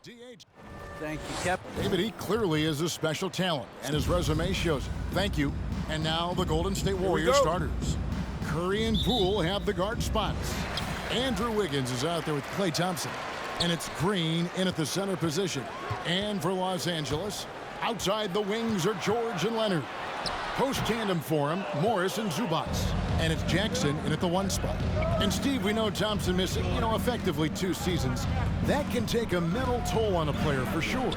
DH. Thank you, Captain. David, he clearly is a special talent, and his resume shows it. Thank you. And now the Golden State Warriors starters. Curry and Poole have the guard spots. Andrew Wiggins is out there with Klay Thompson. And it's Green in at the center position. And for Los Angeles, outside the wings are George and Leonard. Post tandem for him, Morris and Zubac. And it's Jackson in at the 1 spot. And Steve, we know Thompson missing, effectively 2 seasons. That can take a mental toll on a player for sure.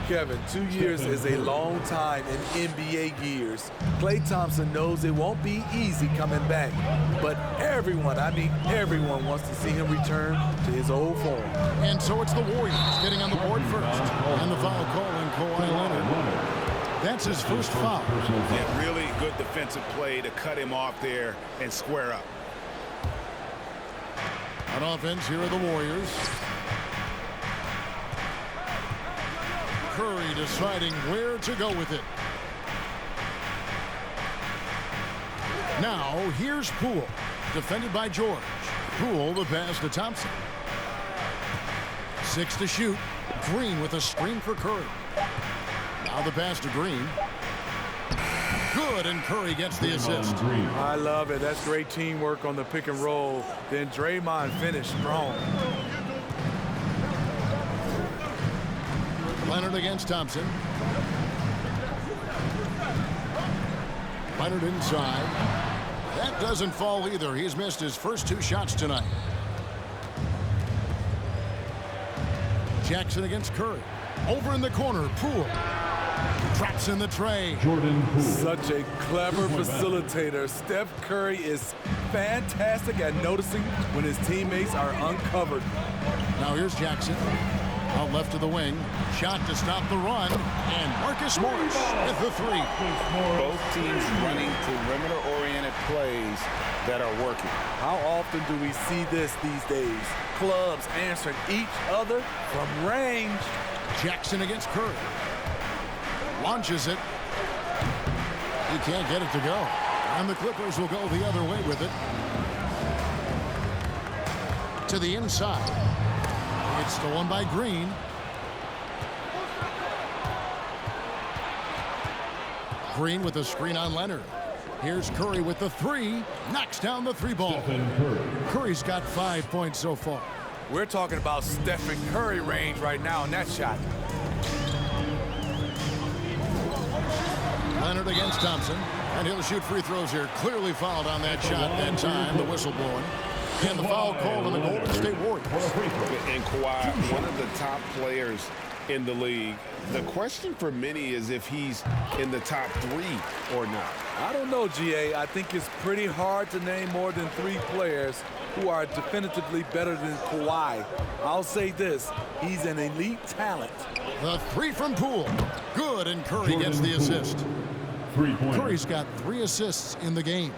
Kevin, 2 years is a long time in NBA years. Klay Thompson knows it won't be easy coming back. But everyone wants to see him return to his old form. And so it's the Warriors getting on the board first. And the foul call on Kawhi Leonard. That's his first foul. Yeah, really good defensive play to cut him off there and square up. On offense, here are the Warriors. Curry deciding where to go with it. Now, here's Poole, defended by George. Poole, the pass to Thompson. 6 to shoot. Green with a screen for Curry. Now the pass to Green. Good, and Curry gets the assist. I love it. That's great teamwork on the pick and roll. Then Draymond finished strong. Leonard against Thompson. Leonard inside. That doesn't fall either. He's missed his first 2 shots tonight. Jackson against Curry. Over in the corner, Poole. Traps in the tray. Jordan Poole. Such a clever facilitator. Steph Curry is fantastic at noticing when his teammates are uncovered. Now here's Jackson. Out left to the wing. Shot to stop the run. And Marcus Morris with the 3. Both teams running perimeter-oriented plays that are working. How often do we see this these days? Clubs answering each other from range. Jackson against Curry. Launches it. He can't get it to go. And the Clippers will go the other way with it. To the inside. It's stolen by Green. Green with a screen on Leonard. Here's Curry with the 3. Knocks down the 3-ball. Curry's got 5 points so far. We're talking about Stephen Curry range right now in that shot. Leonard against Thompson. And he'll shoot free throws here. Clearly fouled on that shot that time. The whistle blowing. And the foul called on the Golden State Warriors. And Kawhi, one of the top players in the league. The question for many is if he's in the top 3 or not. I don't know, GA. I think it's pretty hard to name more than 3 players who are definitively better than Kawhi. I'll say this, he's an elite talent. The 3 from Poole. Good, and Curry gets the assist. Curry's got 3 assists in the game.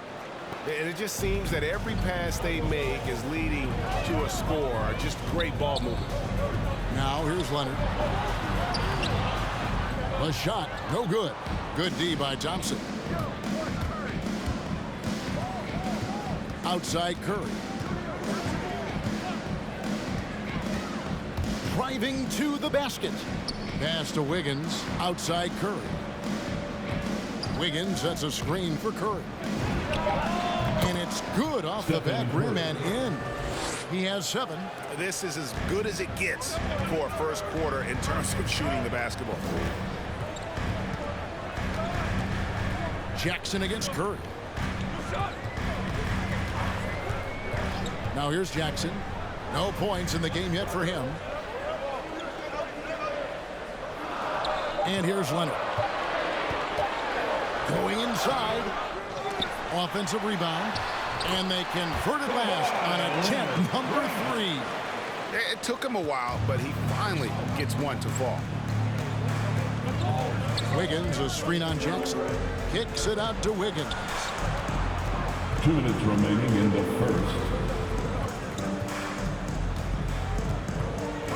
And it just seems that every pass they make is leading to a score. Just great ball movement. Now here's Leonard. A shot, no good. Good D by Thompson. Outside Curry. Driving to the basket. Pass to Wiggins. Outside Curry. Wiggins sets a screen for Curry. And it's good off the back rim and in. He has 7. This is as good as it gets for a first quarter in terms of shooting the basketball. Jackson against Curry. Now here's Jackson. No points in the game yet for him. And here's Leonard. Going inside. Offensive rebound. And they convert it last on attempt number 3. It took him a while, but he finally gets one to fall. Wiggins, a screen on Jackson. Kicks it out to Wiggins. 2 minutes remaining in the first.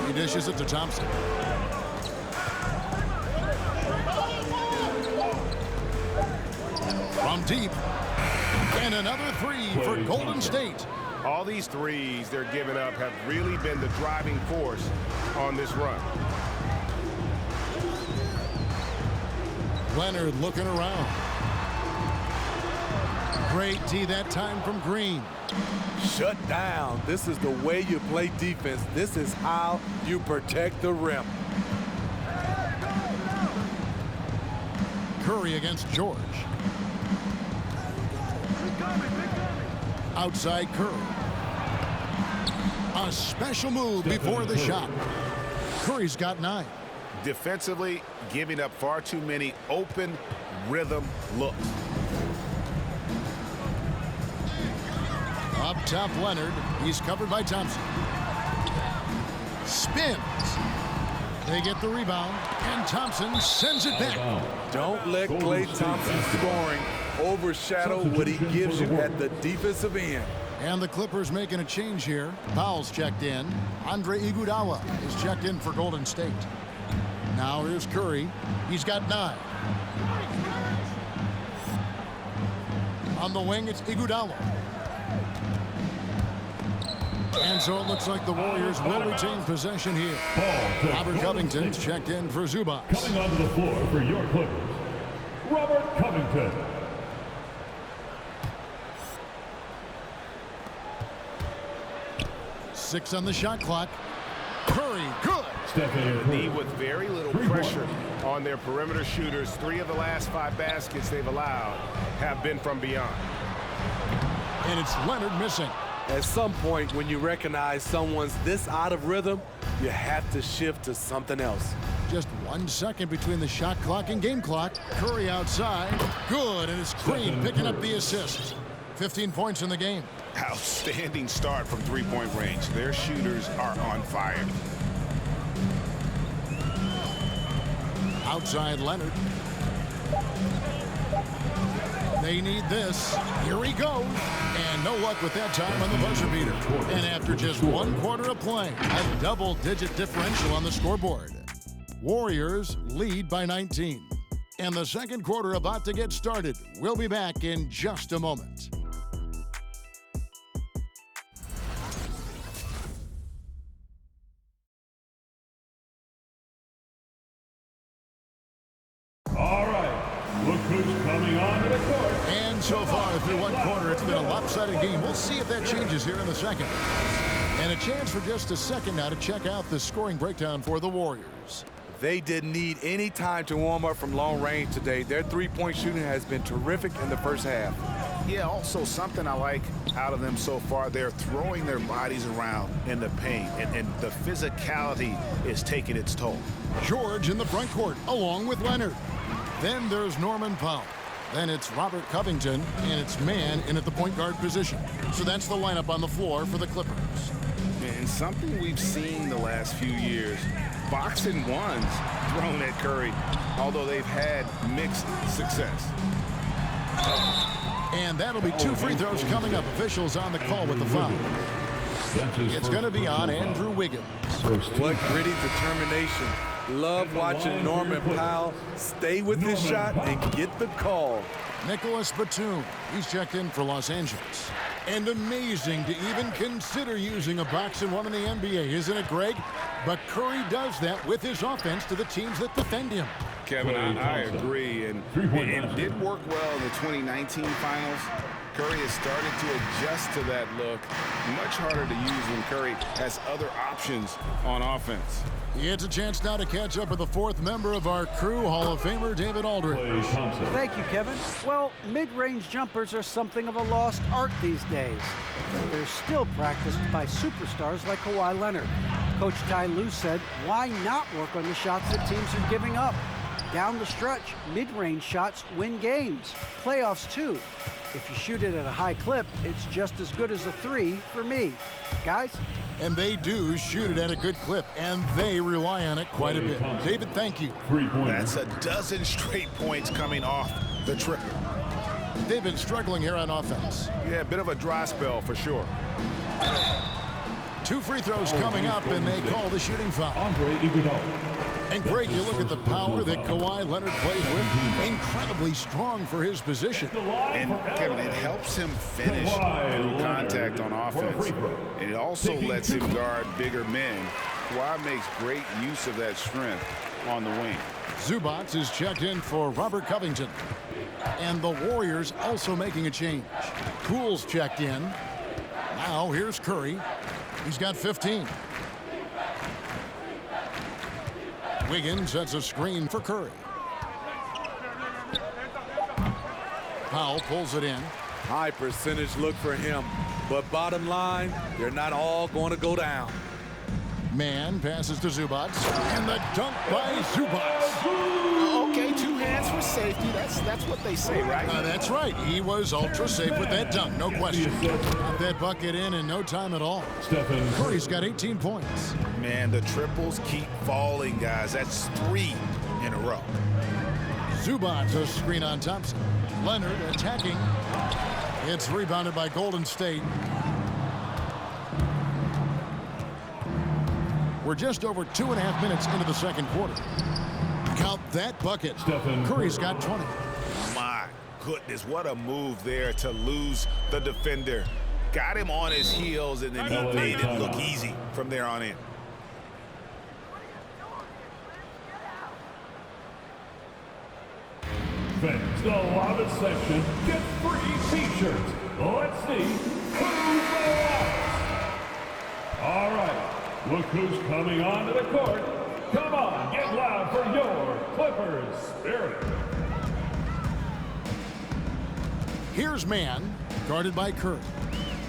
He dishes it to Thompson. From deep. And another 3 for Golden State. All these threes they're giving up have really been the driving force on this run. Leonard looking around. Great D that time from Green. Shut down. This is the way you play defense. This is how you protect the rim. Curry against George. Outside Curry. A special move before the shot. Curry's got 9. Defensively, giving up far too many open rhythm looks. Up top, Leonard. He's covered by Thompson. Spins. They get the rebound, and Thompson sends it back. Don't let Klay Thompson's scoring overshadow what he gives you at the defensive end. And the Clippers making a change here. Powell's checked in. Andre Iguodala is checked in for Golden State. Now here's Curry. He's got 9. On the wing, it's Iguodala. And so it looks like the Warriors will retain possession here. Robert Covington's checked in for Zubac. Coming onto the floor for your Clippers, Robert Covington. Six on the shot clock. Curry, good. Steph D with very little pressure on their perimeter shooters. 3 of the last 5 baskets they've allowed have been from beyond. And it's Leonard missing. At some point, when you recognize someone's this out of rhythm, you have to shift to something else. Just 1 second between the shot clock and game clock. Curry outside. Good, and it's Green picking up the assist. 15 points in the game. Outstanding start from 3-point range. Their shooters are on fire. Outside Leonard. They need this. Here he goes. And no luck with that time on the buzzer beater. And after just 1 quarter of play, a double-digit differential on the scoreboard. Warriors lead by 19. And the second quarter about to get started. We'll be back in just a moment. All right, look who's coming onto the court. And so far through 1 quarter, it's been a lopsided game. We'll see if that changes here in the second. And a chance for just a second now to check out the scoring breakdown for the Warriors. They didn't need any time to warm up from long range today. Their three-point shooting has been terrific in the first half. Yeah, also something I like out of them so far, they're throwing their bodies around in the paint, and the physicality is taking its toll. George in the front court, along with Leonard. Then there's Norman Powell. Then it's Robert Covington, and it's Mann in at the point guard position. So that's the lineup on the floor for the Clippers. And something we've seen the last few years, boxing ones thrown at Curry, although they've had mixed success. And that'll be 2 free throws coming up. Officials on the call with the foul. It's going to be on Andrew Wiggins. What gritty determination. Love watching Norman Powell stay with his shot and get the call. Nicholas Batum, he's checked in for Los Angeles. And amazing to even consider using a boxing one in the NBA, isn't it, Greg? But Curry does that with his offense to the teams that defend him. Kevin, I agree, and it did work well in the 2019 finals. Curry has started to adjust to that look. Much harder to use when Curry has other options on offense. It's a chance now to catch up with the 4th member of our crew, Hall of Famer David Aldridge. Thank you, Kevin. Well, mid-range jumpers are something of a lost art these days. They're still practiced by superstars like Kawhi Leonard. Coach Ty Lue said, why not work on the shots that teams are giving up? Down the stretch, mid-range shots win games. Playoffs, too. If you shoot it at a high clip, it's just as good as a 3 for me. Guys? And they do shoot it at a good clip, and they rely on it quite a bit. David, thank you. That's a dozen straight points coming off the triple. They've been struggling here on offense. Yeah, a bit of a dry spell for sure. 2 free throws coming up, and they call the shooting foul. Andre Iguodala. And Greg, you look at the power that Kawhi Leonard plays with. Incredibly strong for his position. And Kevin, it helps him finish through contact on offense. And it also lets him guard bigger men. Kawhi makes great use of that strength. on the wing. Zubats is checked in for Robert Covington. And the Warriors also making a change. Poole's checked in. Now here's Curry. He's got 15. Wiggins sets a screen for Curry. Powell pulls it in. High percentage look for him. But bottom line, they're not all going to go down. Man passes to Zubats. And the dunk by Zubats. Okay, 2 hands for safety. That's what they say, right? That's right. He was ultra safe with that dunk, no question. Got that bucket in no time at all. Curry's got 18 points. Man, the triples keep falling, guys. That's 3 in a row. Zubats a screen on Thompson. Leonard attacking. It's rebounded by Golden State. We're just over 2.5 minutes into the second quarter. Count that bucket. Curry's got 20. My goodness, what a move there to lose the defender. Got him on his heels, and then he made it look easy from there on in. Fans, the Lava section get free t-shirts. Let's see who's the All right, look who's coming onto the court. Come on, get loud for your Clippers spirit. Here's Man, guarded by Curry.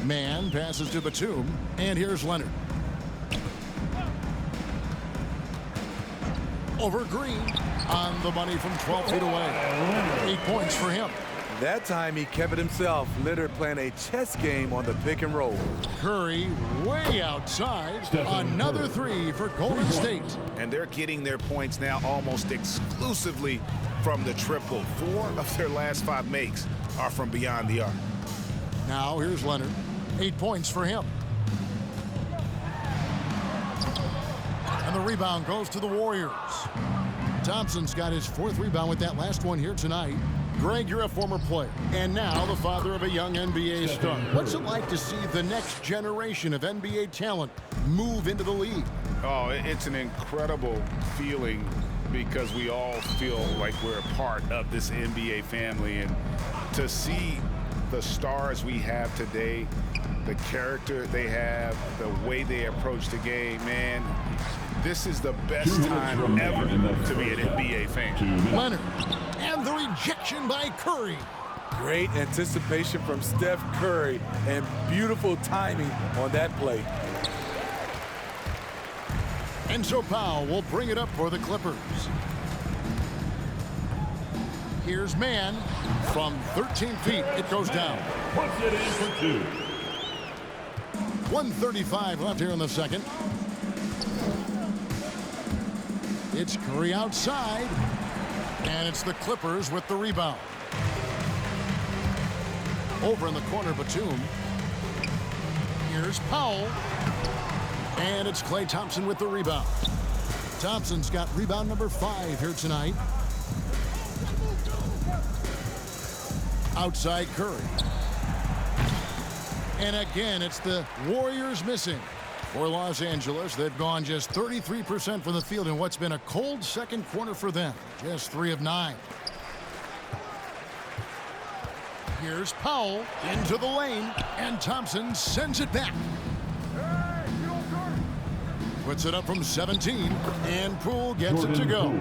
Man passes to Batum, and here's Leonard. Over Green, on the money from 12 feet away. 8 points for him. That time he kept it himself. Leonard playing a chess game on the pick and roll. Curry way outside. Another 3 for Golden State. And they're getting their points now almost exclusively from the triple. 4 of their last 5 makes are from beyond the arc. Now here's Leonard. 8 points for him. And the rebound goes to the Warriors. Thompson's got his 4th rebound with that last one here tonight. Greg, you're a former player, and now the father of a young NBA star. What's it like to see the next generation of NBA talent move into the league? Oh, it's an incredible feeling because we all feel like we're a part of this NBA family. And to see the stars we have today, the character they have, the way they approach the game, man, this is the best time ever to be an NBA fan. Leonard, and the rejection by Curry. Great anticipation from Steph Curry and beautiful timing on that play. And so Powell will bring it up for the Clippers. Here's Man. From 13 feet, it goes down. Puts it in for 2. 1:35 left here in the second. It's Curry outside. And it's the Clippers with the rebound. Over in the corner, Batum. Here's Powell. And it's Klay Thompson with the rebound. Thompson's got rebound number 5 here tonight. Outside Curry. And again, it's the Warriors missing. For Los Angeles, they've gone just 33% from the field in what's been a cold second quarter for them. Just 3 of 9. Here's Powell into the lane, and Thompson sends it back. Puts it up from 17, and Poole gets it to go.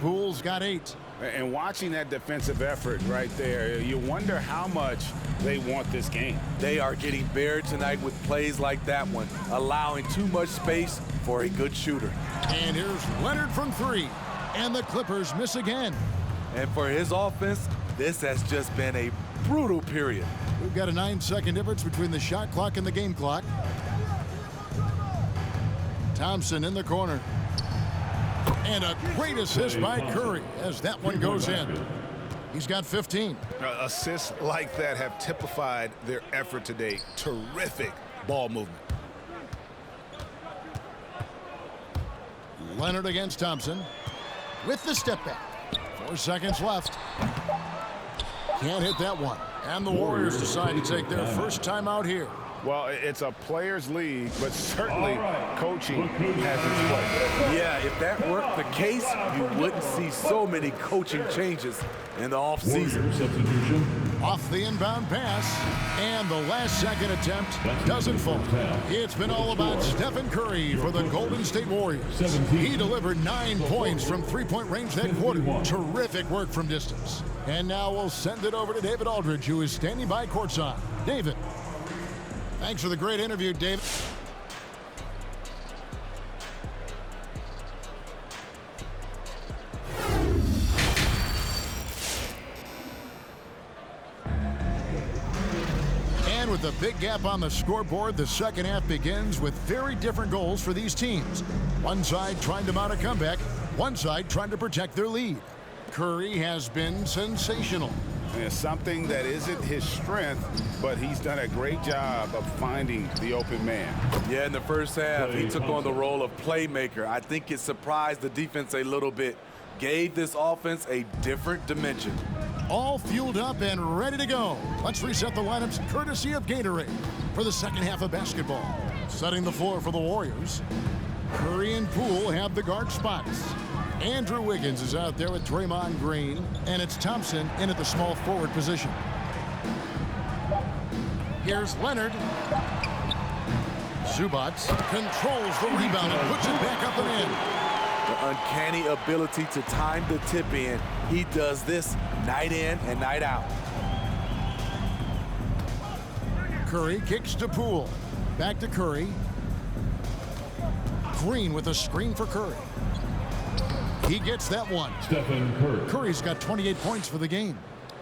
Poole's got 8. And watching that defensive effort right there, you wonder how much they want this game. They are getting buried tonight with plays like that one, allowing too much space for a good shooter. And here's Leonard from 3, and the Clippers miss again. And for his offense, this has just been a brutal period. We've got a 9-second difference between the shot clock and the game clock. Thompson in the corner. And a great assist by Curry as that one goes in. He's got 15. Assists like that have typified their effort today. Terrific ball movement. Leonard against Thompson with the step back. 4 seconds left. Can't hit that one. And the Warriors decide to take their first time out here. Well, it's a players' league, but certainly coaching has its place. Yeah, if that weren't the case, you wouldn't see so many coaching changes in the offseason. Substitution. Off the inbound pass, and the last-second attempt doesn't fall. It's been all about Stephen Curry for the Golden State Warriors. He delivered 9 points from three-point range that quarter. Terrific work from distance. And now we'll send it over to David Aldridge, who is standing by courtside. David. Thanks for the great interview, David. And with a big gap on the scoreboard, the second half begins with very different goals for these teams. One side trying to mount a comeback, one side trying to protect their lead. Curry has been sensational. It's something that isn't his strength, but he's done a great job of finding the open man. Yeah, in the first half, he took on the role of playmaker. I think it surprised the defense a little bit, gave this offense a different dimension. All fueled up and ready to go. Let's reset the lineups courtesy of Gatorade for the second half of basketball. Setting the floor for the Warriors. Curry and Poole have the guard spots. Andrew Wiggins is out there with Draymond Green, and it's Thompson in at the small forward position. Here's Leonard. Zubac controls the rebound and puts it back up and in. The uncanny ability to time the tip in. He does this night in and night out. Curry kicks to Poole. Back to Curry. Green with a screen for Curry. He gets that one. Stephen Curry. Curry's got 28 points for the game.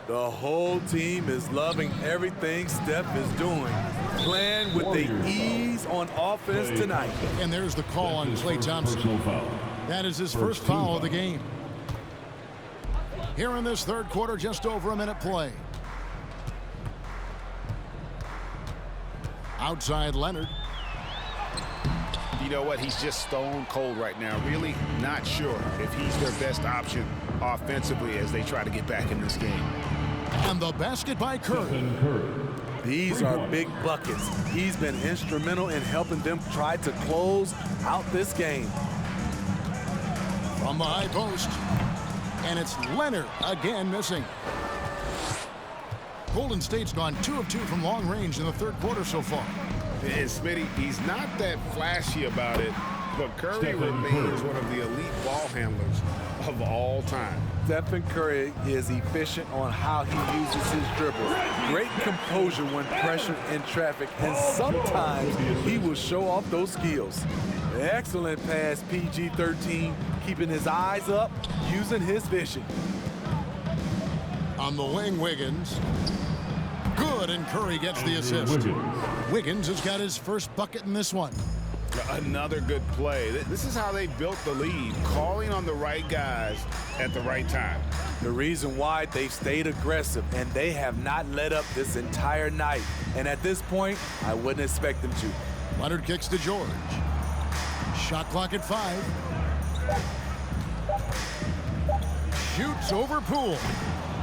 The whole team is loving everything Steph is doing. Playing with the ease on offense tonight. And there's the call on Klay Thompson. That is his first foul of the game. Here in this third quarter, just over a minute play. Outside Leonard. You know what? He's just stone cold right now. Really not sure if he's their best option offensively as they try to get back in this game. And the basket by Curry. These are big buckets. He's been instrumental in helping them try to close out this game. From the high post. And it's Leonard again missing. Golden State's gone 2 of 2 from long range in the third quarter so far. And Smitty, he's not that flashy about it, but Curry remains one of the elite ball handlers of all time. Stephen Curry is efficient on how he uses his dribble. Great composure when pressured in traffic, and sometimes he will show off those skills. Excellent pass, PG-13, keeping his eyes up, using his vision. On the wing, Wiggins. Good, and Curry gets the assist. Wiggins has got his first bucket in this one. Another good play. This is how they built the lead, calling on the right guys at the right time. The reason why they've stayed aggressive, and they have not let up this entire night. And at this point, I wouldn't expect them to. Leonard kicks to George. Shot clock at 5. Shoots over Poole.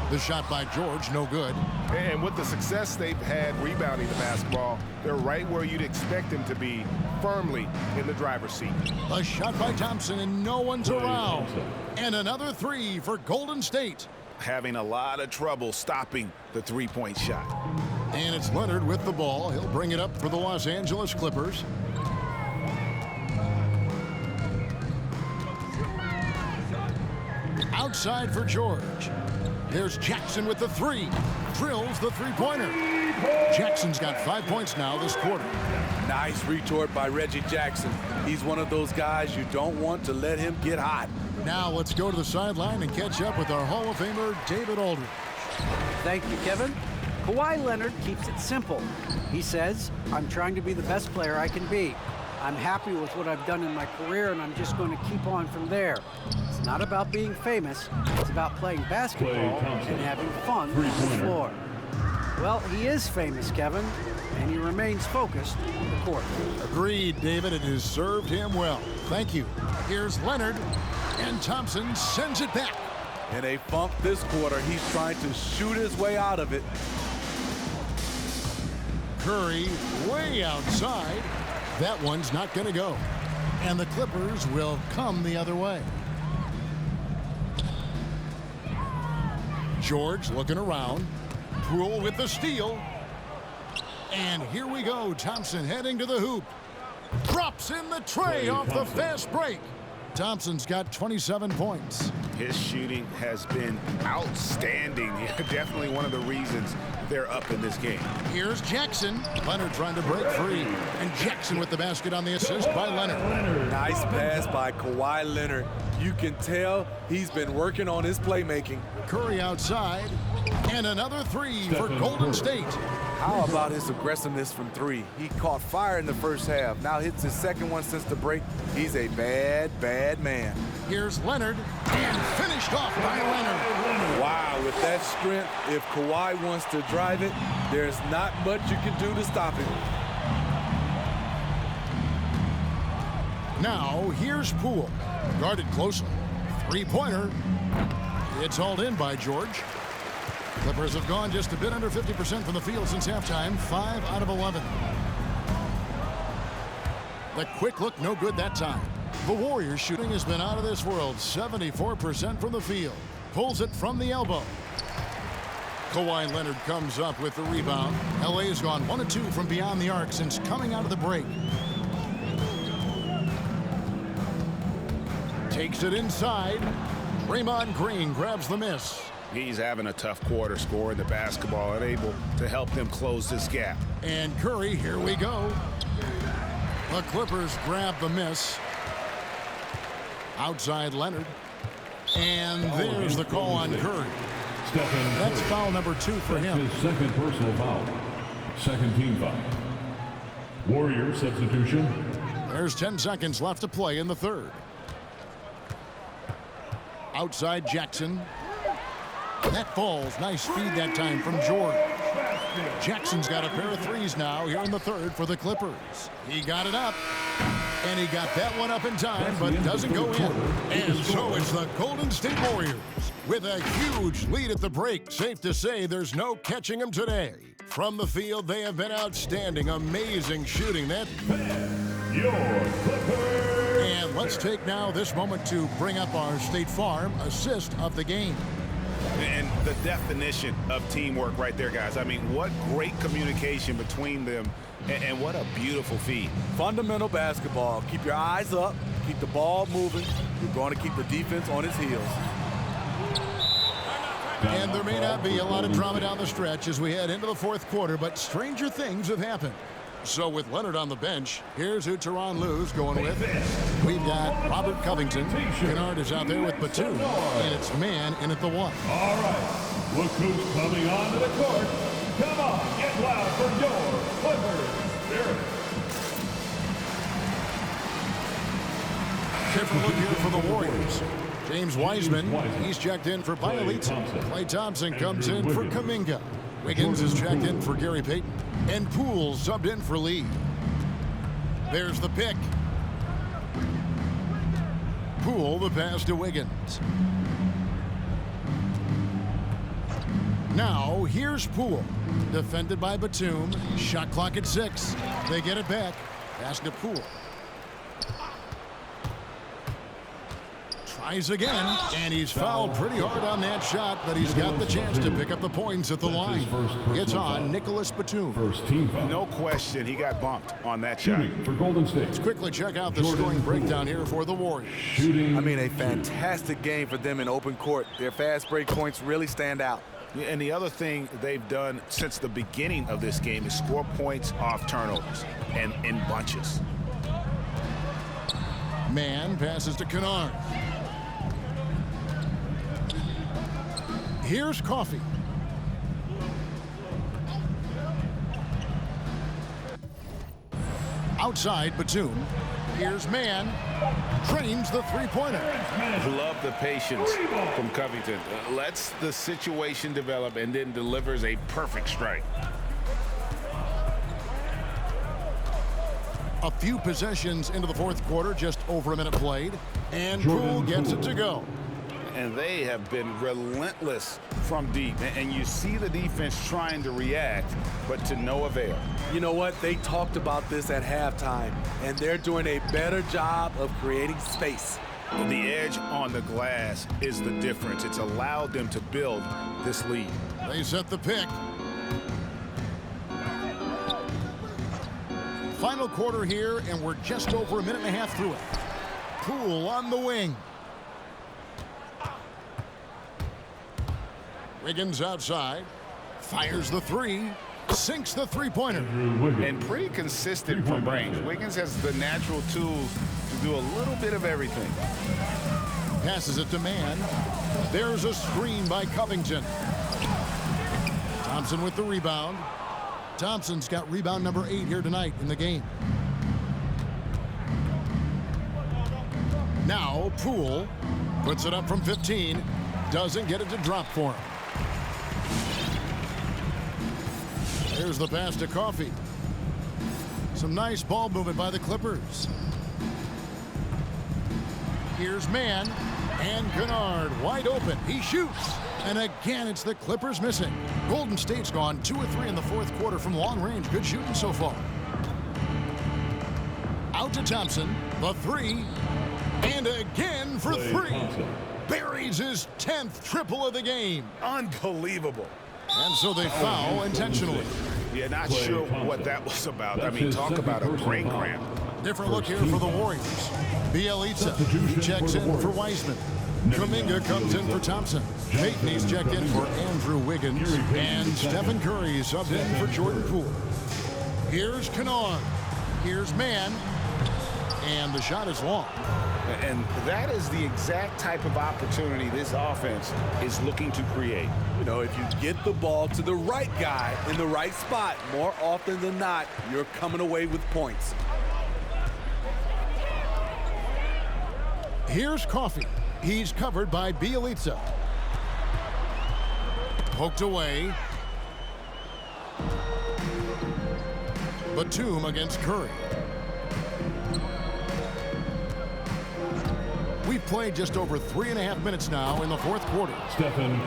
The shot by George, no good. And with the success they've had rebounding the basketball, they're right where you'd expect them to be, firmly in the driver's seat. A shot by Thompson, and no one's around. And another 3 for Golden State. Having a lot of trouble stopping the three-point shot. And it's Leonard with the ball. He'll bring it up for the Los Angeles Clippers. Outside for George. There's Jackson with the 3. Drills the three-pointer. Jackson's got 5 points now this quarter. Nice retort by Reggie Jackson. He's one of those guys you don't want to let him get hot. Now let's go to the sideline and catch up with our Hall of Famer, David Aldridge. Thank you, Kevin. Kawhi Leonard keeps it simple. He says, I'm trying to be the best player I can be. I'm happy with what I've done in my career, and I'm just going to keep on from there. It's not about being famous. It's about playing basketball and having fun on the floor. Well, he is famous, Kevin, and he remains focused on the court. Agreed, David. It has served him well. Thank you. Here's Leonard, and Thompson sends it back. In a funk this quarter, he's trying to shoot his way out of it. Curry way outside. That one's not going to go. And the Clippers will come the other way. George looking around. Poole with the steal. And here we go. Thompson heading to the hoop. Drops in the tray off the fast break. Thompson's got 27 points. His shooting has been outstanding. Definitely one of the reasons they're up in this game. Here's Jackson. Leonard trying to break free. And Jackson with the basket on the assist by Leonard. Nice pass by Kawhi Leonard. You can tell he's been working on his playmaking. Curry outside. And another three for Golden State. How about his aggressiveness from three? He caught fire in the first half. Now hits his second one since the break. He's a bad, bad man. Here's Leonard. And finished off by Leonard. Wow, with that strength, if Kawhi wants to drive it, there's not much you can do to stop him. Now, here's Poole. Guarded closely. Three-pointer. It's hauled in by George. Clippers have gone just a bit under 50% from the field since halftime. 5 out of 11. The quick look, no good that time. The Warriors shooting has been out of this world. 74% from the field. Pulls it from the elbow. Kawhi Leonard comes up with the rebound. LA's gone 1 of 2 from beyond the arc since coming out of the break. Takes it inside. Draymond Green grabs the miss. He's having a tough quarter, scoring the basketball and able to help them close this gap. And Curry, here we go. The Clippers grab the miss. Outside Leonard. And there's the call on Curry. That's foul number 2 for him. His second personal foul. Second team foul. Warrior substitution. There's 10 seconds left to play in the third. Outside Jackson. That falls. Nice feed that time from George. Jackson's got a pair of threes now here in the third for the Clippers. He got it up. And he got that one up in time, but doesn't go in. And so it's the Golden State Warriors with a huge lead at the break. Safe to say there's no catching them today. From the field, they have been outstanding. Amazing shooting. That. Your Clippers. And let's take now this moment to bring up our State Farm assist of the game. And the definition of teamwork right there, guys. I mean, what great communication between them, and what a beautiful feed. Fundamental basketball. Keep your eyes up. Keep the ball moving. You're going to keep the defense on its heels. And there may not be a lot of drama down the stretch as we head into the fourth quarter, but stranger things have happened. So with Leonard on the bench, here's who Tyronn Lue's going with. We've got Robert Covington. Kennard is out there with Batum. And it's man in at the 1. All right. Look who's coming onto the court. Come on, get loud for your Clippers. Different look here for the Warriors. James Wiseman, he's checked in for Bielitsa. Klay Thompson comes in for Kuminga. Wiggins is checked in for Gary Payton. And Poole subbed in for Lee. There's the pick. Poole, the pass to Wiggins. Now, here's Poole. Defended by Batum. Shot clock at 6. They get it back. Pass to Poole. Tries again, and he's fouled pretty hard on that shot, but he's got the chance to pick up the points at the line. It's on Nicholas Batum. First team foul. No question, he got bumped on that shot. For Golden State. Let's quickly check out the scoring breakdown here for the Warriors. Shooting. I mean, a fantastic game for them in open court. Their fast break points really stand out. And the other thing they've done since the beginning of this game is score points off turnovers and in bunches. Man passes to Kennard. Here's Coffey. Outside Batum. Here's Man. Trains the three-pointer. Love the patience from Covington. Lets the situation develop and then delivers a perfect strike. A few possessions into the fourth quarter, just over a minute played. And Poole gets it to go. and they have been relentless from deep. And you see the defense trying to react, but to no avail. You know what? They talked about this at halftime, and they're doing a better job of creating space. The edge on the glass is the difference. It's allowed them to build this lead. They set the pick. Final quarter here, and we're just over a minute and a half through it. Poole on the wing. Wiggins outside. Fires the three. Sinks the three-pointer. And pretty consistent from range. Wiggins has the natural tools to do a little bit of everything. Passes it to Mann. There's a screen by Covington. Thompson with the rebound. Thompson's got rebound number 8 here tonight in the game. Now Poole puts it up from 15. Doesn't get it to drop for him. Here's the pass to Coffey. Some nice ball movement by the Clippers. Here's Mann. And Kennard wide open. He shoots. And again, it's the Clippers missing. Golden State's gone 2 of 3 in the fourth quarter from long range. Good shooting so far. Out to Thompson. The three. And again for three. Buries his 10th triple of the game. Unbelievable. And so they foul intentionally. Yeah, not sure what that was about. I mean, talk about a brain cramp. Different look here for the Warriors. Bielitsa checks in for Wiseman. Kuminga comes in for Thompson. Payton's checked in for Andrew Wiggins. And Stephen Curry subbed in for Jordan Poole. Here's Kennard. Here's Mann. And the shot is long. And that is the exact type of opportunity this offense is looking to create. You know, if you get the ball to the right guy in the right spot, more often than not, you're coming away with points. Here's Coffey. He's covered by Bielitsa. Poked away. Batum against Curry. We've played just over 3.5 minutes now in the fourth quarter.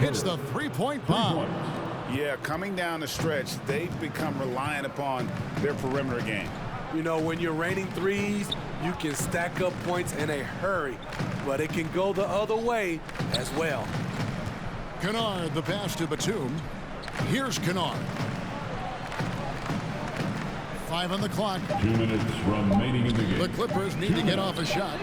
Hits the three-point bomb. Yeah, coming down the stretch, they've become reliant upon their perimeter game. You know, when you're raining threes, you can stack up points in a hurry, but it can go the other way as well. Kennard, the pass to Batum. Here's Kennard. 5 on the clock. 2 minutes remaining in the game. The Clippers need to get off a shot.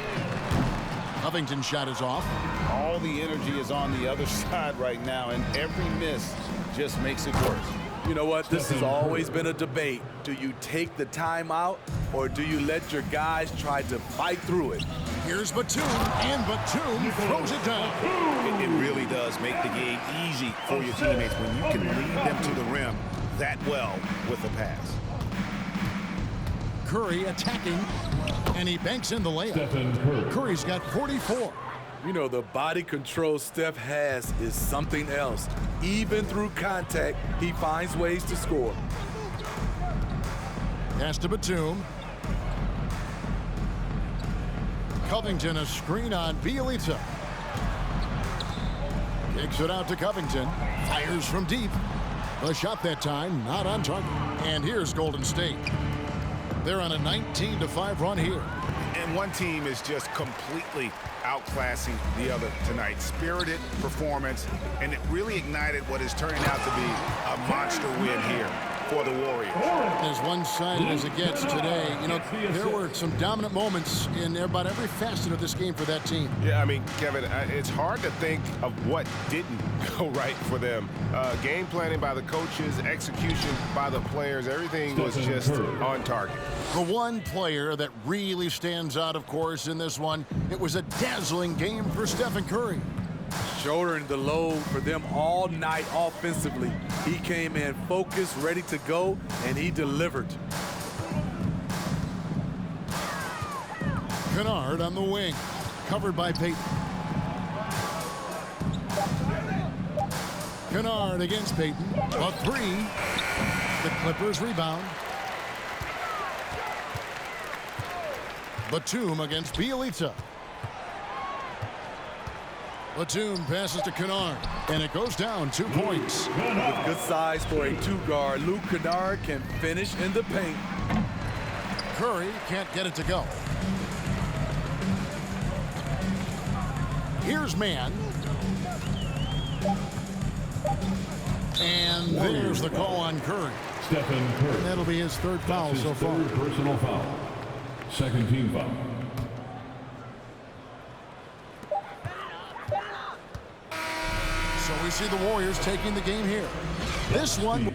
Covington's shot is off. All the energy is on the other side right now, and every miss just makes it worse. You know what? This has always been a debate. Do you take the timeout, or do you let your guys try to fight through it? Here's Batum, and Batum throws it down. It really does make the game easy for your teammates when you can lead them to the rim that well with a pass. Curry attacking, and he banks in the layup. Curry's got 44. You know, the body control Steph has is something else. Even through contact, he finds ways to score. Pass to Batum. Covington, a screen on Bielitsa. Kicks it out to Covington. Fires from deep. The shot that time, not on target. And here's Golden State. They're on a 19-5 run here. And one team is just completely outclassing the other tonight. Spirited performance, and it really ignited what is turning out to be a monster win here for the Warriors. As one-sided as it gets today, you know, there were some dominant moments in about every facet of this game for that team. Yeah, I mean, Kevin, it's hard to think of what didn't go right for them. Game planning by the coaches, execution by the players, everything was just on target. The one player that really stands out, of course, in this one, it was a dazzling game for Stephen Curry. Shouldering the load for them all night offensively. He came in focused, ready to go, and he delivered. Kennard on the wing, covered by Payton. Kennard against Payton. A three. The Clippers rebound. Batum against Bielitsa. Batum passes to Kennard, and it goes down 2 points. With good size for a two-guard, Luke Kennard can finish in the paint. Curry can't get it to go. Here's Mann. And there's the call on Curry. Stephen Curry. And that'll be his 3rd foul His so far. 3rd personal foul. 2nd team foul. So we see the Warriors taking the game here. This one